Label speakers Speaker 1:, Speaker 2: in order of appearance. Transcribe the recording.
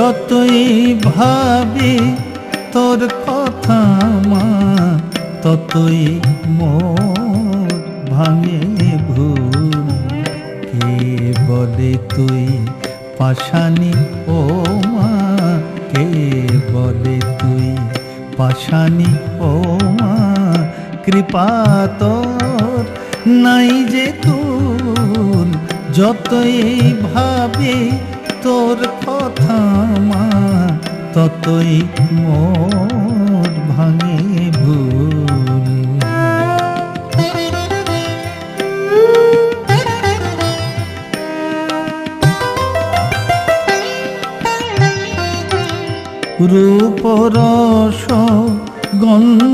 Speaker 1: যতই ভাবি তোর কথা মা, ততই মোর ভাঙে ভুল। কে বলে তুই পাষাণী ও মা, কে বলে তুই পাষাণী ও মা, কৃপা তোর নাই যে তুল। যতই ভাবি তোর কথা মা, ততই মোর ভাঙে ভুল। রূপ রস গন্ধ